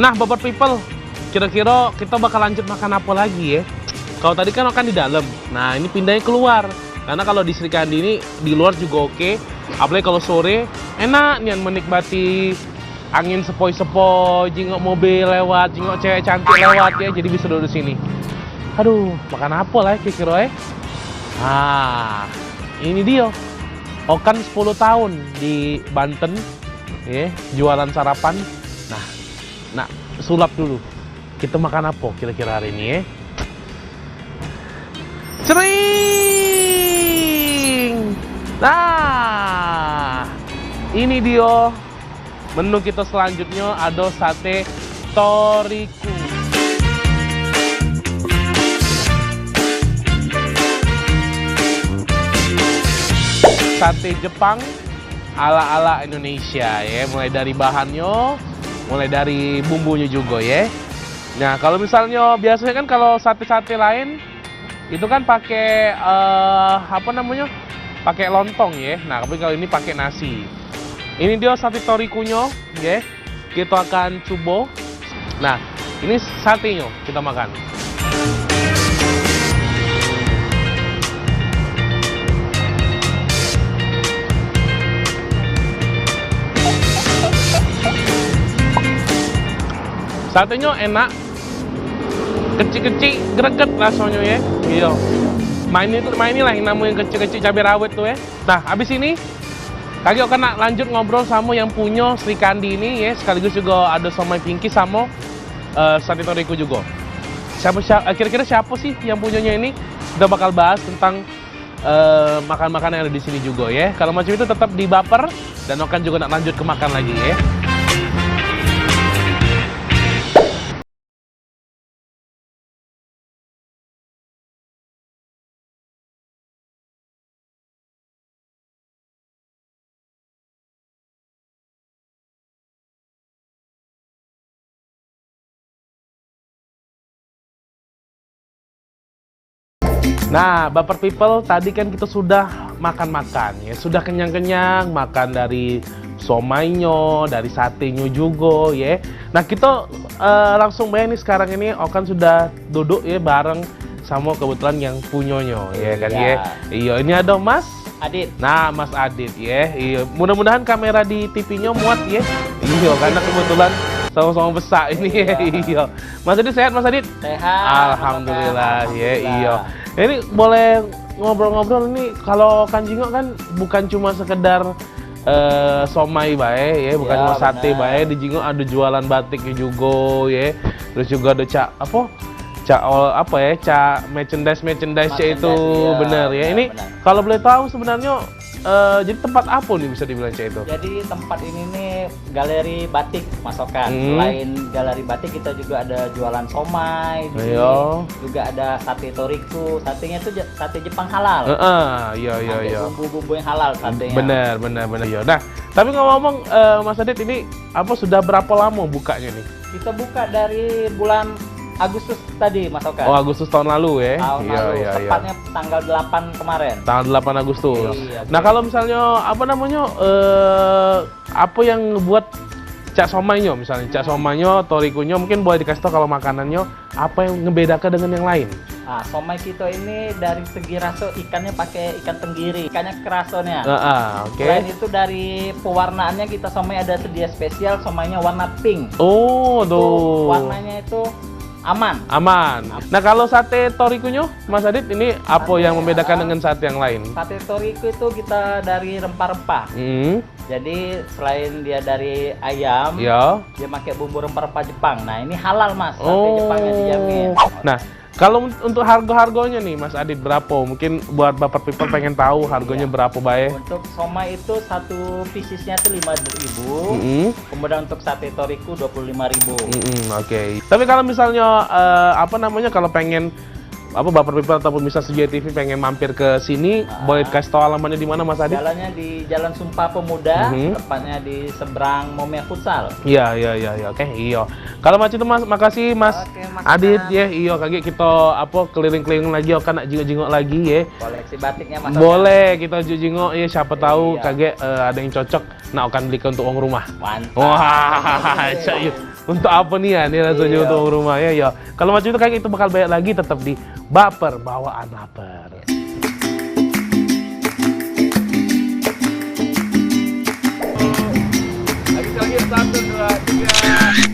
Nah, Bapak People, kira-kira kita bakal lanjut makan apa lagi ya? Kalau tadi kan makan di dalam, nah ini pindahnya keluar. Karena kalau di Sri Kandi ini di luar juga oke. Apalagi kalau sore, enak nih menikmati angin sepoi-sepoi, jingok mobil lewat, jingok cewek cantik lewat ya. Jadi bisa duduk di sini. Aduh, makan apa lah kira-kira ya? Ah, ini dia. Okan 10 tahun di Banten, ya, jualan sarapan. Nah, sulap dulu. Kita makan apa kira-kira hari ini ya? Cering! Nah, ini dia menu kita selanjutnya, ada sate toriku. Sate Jepang ala-ala Indonesia ya, mulai dari bahannya, mulai dari bumbunya juga ya. Nah, kalau misalnya biasanya kan kalau sate-sate lain itu kan pakai pakai lontong ya. Nah, tapi kalau ini pakai nasi. Ini dia sate torikunya ya. Kita akan coba. Nah, ini satenya kita makan. Satenya enak, kecil-kecil, greget rasanya ya. Iya. Main inilah yang namanya kecil-kecil cabai rawit tuh ya. Nah, habis ini kaki kena lanjut ngobrol sama yang punya Sri Kandi ini ya. Sekaligus juga ada somai pinky sama sate toriku juga. Kira-kira siapa sih yang punyanya ini? Kita bakal bahas tentang makan-makan yang ada di sini juga ya. Kalau macam itu tetap di Baper dan akan juga nak lanjut ke makan lagi ya. Nah, Baper People, tadi kan kita sudah makan-makan ya, sudah kenyang-kenyang, makan dari somainya, dari satenya juga ya. Nah, kita langsung bayar nih sekarang ini, Okan sudah duduk ya bareng sama kebetulan yang punyanya ya kan ya. Iya, ini ada Mas Adit. Nah, Mas Adit ya. Iya, mudah-mudahan kamera di TV-nya muat ya. Iya, karena kebetulan sama-sama besar ini ya. Iya. Mas Adit sehat, Mas Adit? Sehat. Alhamdulillah ya. Iya. Ini boleh ngobrol-ngobrol ini, kalau Kanjingok kan bukan cuma sekedar somai bae ya, bukan cuma sate bae, di Jingok ada jualan batiknya juga ya. Terus juga ada cak merchandise itu iya, bener ya. Ini kalau boleh tahu sebenarnya jadi tempat apa nih bisa dibilang cak itu? Jadi tempat ini nih galeri batik Mas Okan. Selain galeri batik kita juga ada jualan somai di sini. Juga ada sate toriku. Satenya itu sate Jepang halal. Iya. Bumbu-bumbu yang halal satenya. Bener. Iya. Nah, tapi ngomong Mas Adit ini sudah berapa lama bukanya nih? Kita buka dari bulan Agustus tadi, Mas Okan. Oh, Agustus tahun lalu ya? Tahun lalu, tepatnya tanggal 8 kemarin. Tanggal 8 Agustus. Iya, nah, kalau misalnya, apa yang buat cak somainya misalnya? Cak somainya, torikunya, mungkin boleh dikasih tahu kalau makanannya, apa yang ngebedakan dengan yang lain? Nah, somai kita ini dari segi rasa ikannya pakai ikan tenggiri, ikannya kerasanya. Oke. Selain itu dari pewarnaannya kita somai ada sedia spesial, somainya warna pink. Oh, tuh. Warnanya itu aman. Nah, kalau sate torikunya, Mas Adit, ini apa yang membedakan dengan sate yang lain? Sate toriku itu kita dari rempah-rempah. Jadi selain dia dari ayam, dia pakai bumbu rempah-rempah Jepang. Nah, ini halal Mas, sate Jepangnya dijamin. Nah, kalau untuk harga-harganya nih Mas Adit berapa? Mungkin buat Bapak People pengen tahu harganya berapa bae? Untuk somai itu satu piecesnya itu 5.000. Kemudian untuk sate toriku 25.000. Oke. Tapi kalau misalnya kalau pengen Bapak People ataupun bisa Sedia TV pengen mampir ke sini, boleh kasih tahu alamatnya di mana Mas Adit? Jalannya di Jalan Sumpah Pemuda, tepatnya di seberang Momia Futsal. Iya. Oke, iya. Kalau macam itu Mas, makasih Mas Adit ya. Iya, kaget kita keliling-keliling lagi, nak jingok-jingok lagi ya. Koleksi batiknya Mas. Boleh kita jingok ya, siapa tahu kaget ada yang cocok, nak akan belikan untuk uang rumah. Mantap. Wah, Untuk apa nih ya, nih rasanya Iya. untuk rumahnya ya. Kalau macam itu kayak itu bakal banyak lagi tetap di baper, bawaan baper. Lagi 1, 2, 3.